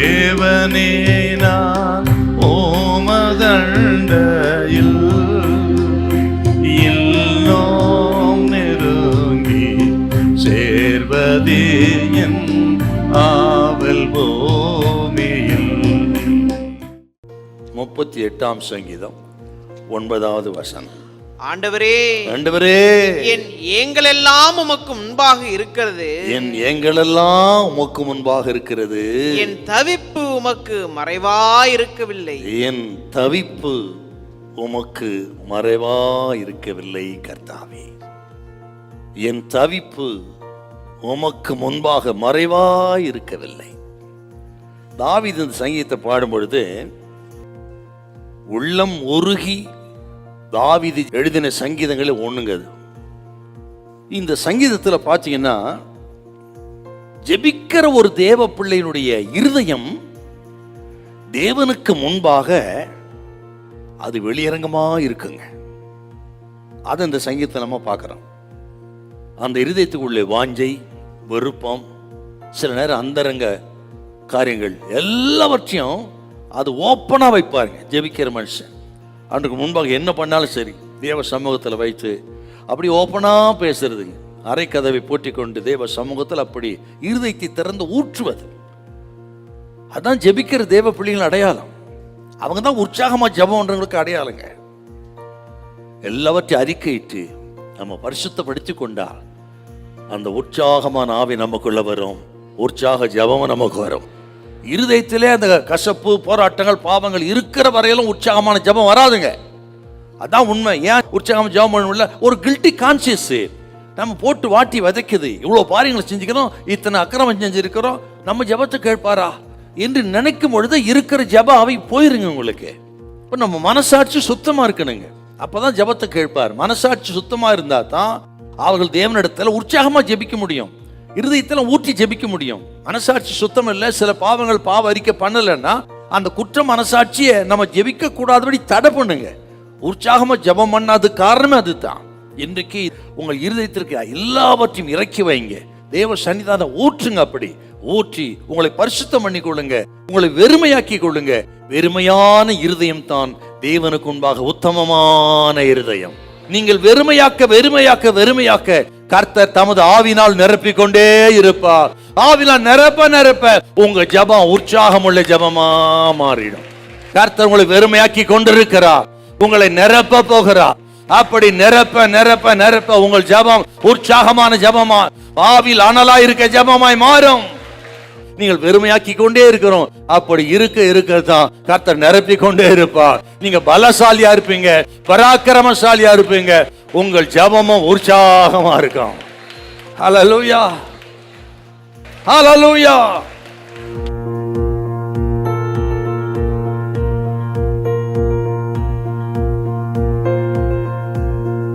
தேவனே நான் ஓமதண்டையில் இன்னும் நெருங்கி சேர்வதே என் ஆவல் பூமியில். 38ஆம் சங்கீதம் 9வது வசனம். ஆண்டவரே, ஆண்டவரே, என் ஏங்கள் எல்லாம் உமக்கு முன்பாக இருக்கிறது. என் ஏங்கள் எல்லாம் உமக்கு முன்பாக இருக்கிறது. என் தவிப்பு உமக்கு மறைவாய் இருக்கவில்லை. என் தவிப்பு உமக்கு மறைவாய் இருக்கவில்லை கர்த்தாவே. என் தவிப்பு உமக்கு முன்பாக மறைவாய் இருக்கவில்லை. தாவீது இந்த சங்கீதத்தை பாடும் பொழுது உள்ளம் உருகி தாவீது எழுதின சங்கீதங்களில் ஒண்ணுங்க அது. இந்த சங்கீதத்தில் பார்த்தீங்கன்னா ஜெபிக்கிற ஒரு தேவ பிள்ளையினுடைய இருதயம் தேவனுக்கு முன்பாக அது வெளியரங்கமா இருக்குங்க. அதை இந்த சங்கீதத்தை நம்ம பார்க்கிறோம். அந்த இருதயத்துக்குள்ளே வாஞ்சை, விருப்பம், சில நேரம் அந்தரங்க காரியங்கள் எல்லாவற்றையும் அது ஓப்பனா வைப்பாருங்க ஜெபிக்கிற மனுஷன். அன்றைக்கு முன்பாக என்ன பண்ணாலும் சரி தேவ சமூகத்தில் வைத்து அப்படி ஓப்பனா பேசுறதுங்க. அரை கதவை பூட்டி கொண்டு தேவ சமூகத்தில் அப்படி இருதயத்தை திறந்து ஊற்றுவது, அதான் ஜெபிக்கிற தேவ பிள்ளைகள் அடையாளம். அவங்க தான் உற்சாகமா ஜெபம்ன்றவங்களுக்கு அடையாளங்க. எல்லாவற்றையும் அறிக்கையிட்டு நம்ம பரிசுத்தப்படுத்தி கொண்டால் அந்த உற்சாகமான ஆவி நமக்குள்ள வரும். உற்சாக ஜெபம் நமக்கு வரும். இருதயத்திலே அந்த கசப்பு, போராட்டங்கள், பாவங்கள் இருக்கிற வரையிலும் உற்சாகமான ஜெபம் வராதுங்க. அதான் உண்மை. ஏன் உற்சாகம் ஜெபம் பண்ணல? ஒரு கில்ட்டி கான்சியஸ் நம்ம போட்டு வாட்டி விதைக்குது. இவ்வளவு பாரியங்களை செஞ்சுக்கிறோம், இத்தனை அக்கிரமம் செஞ்சிருக்கிறோம், நம்ம ஜெபத்தை கேட்பாரா என்று நினைக்கும் பொழுது இருக்கிற ஜெப அவை போயிருங்க உங்களுக்கு. இப்போ நம்ம மனசாட்சி சுத்தமா இருக்கணுங்க, அப்பதான் ஜெபத்தை கேட்பார். மனசாட்சி சுத்தமா இருந்தா தான் அவர்கள் தேவனிடத்துல உற்சாகமா ஜெபிக்க முடியும், இருதயத்துல ஊற்றி ஜெபிக்க முடியும். மனசாட்சி சுத்தம் இல்லை, சில பாவங்கள் பாவ அறிக்கை பண்ணலைன்னா அந்த குற்ற மனசாட்சியை நம்ம ஜெபிக்க கூடாதபடி தடை பண்ணுங்க. உற்சாகமா ஜெபம் பண்ணாது காரணமே அதுதான். இன்றைக்கு உங்கள் இருதயத்திற்கு எல்லாவற்றையும் இறக்கி வைங்க, தேவ சன்னிதானம் ஊற்றுங்க. அப்படி ஊற்றி உங்களை பரிசுத்தம் பண்ணி கொள்ளுங்க, உங்களை வெறுமையாக்கி கொள்ளுங்க. வெறுமையான இருதயம் தான் தேவனுக்கு முன்பாக உத்தமமான இருதயம். நீங்கள் வெறுமையாக்க வெறுமையாக்க வெறுமையாக்க கர்த்தர் தமது ஆவினால் நிரப்பிக் கொண்டே இருப்பார். ஆவினால் நிரப்ப நிரப்ப உங்க ஜெபம் உற்சாகம் உள்ள ஜெபமா மாறிடும். கர்த்தர் உங்களை வெறுமையாக்கி கொண்டிருக்கிறார், உங்களை நிரப்ப போகிறார். அப்படி நிரப்ப நிரப்ப நிரப்ப உங்கள் ஜெபம் உற்சாகமான ஜெபமா, ஆவியில் அனலா இருக்க ஜெபமாய் மாறும். நீங்கள் வெறுமையாக்கி கொண்டே இருக்கிறோம். அப்படி இருக்க இருக்கதான் கர்த்தர் நிரப்பி கொண்டே இருப்பார். நீங்க பலசாலியா இருப்பீங்க, பராக்கிரமசாலியா இருப்பீங்க. உங்கள் ஜெபமும் உற்சாகமா இருக்கும். ஹல்லேலூயா, ஹல்லேலூயா.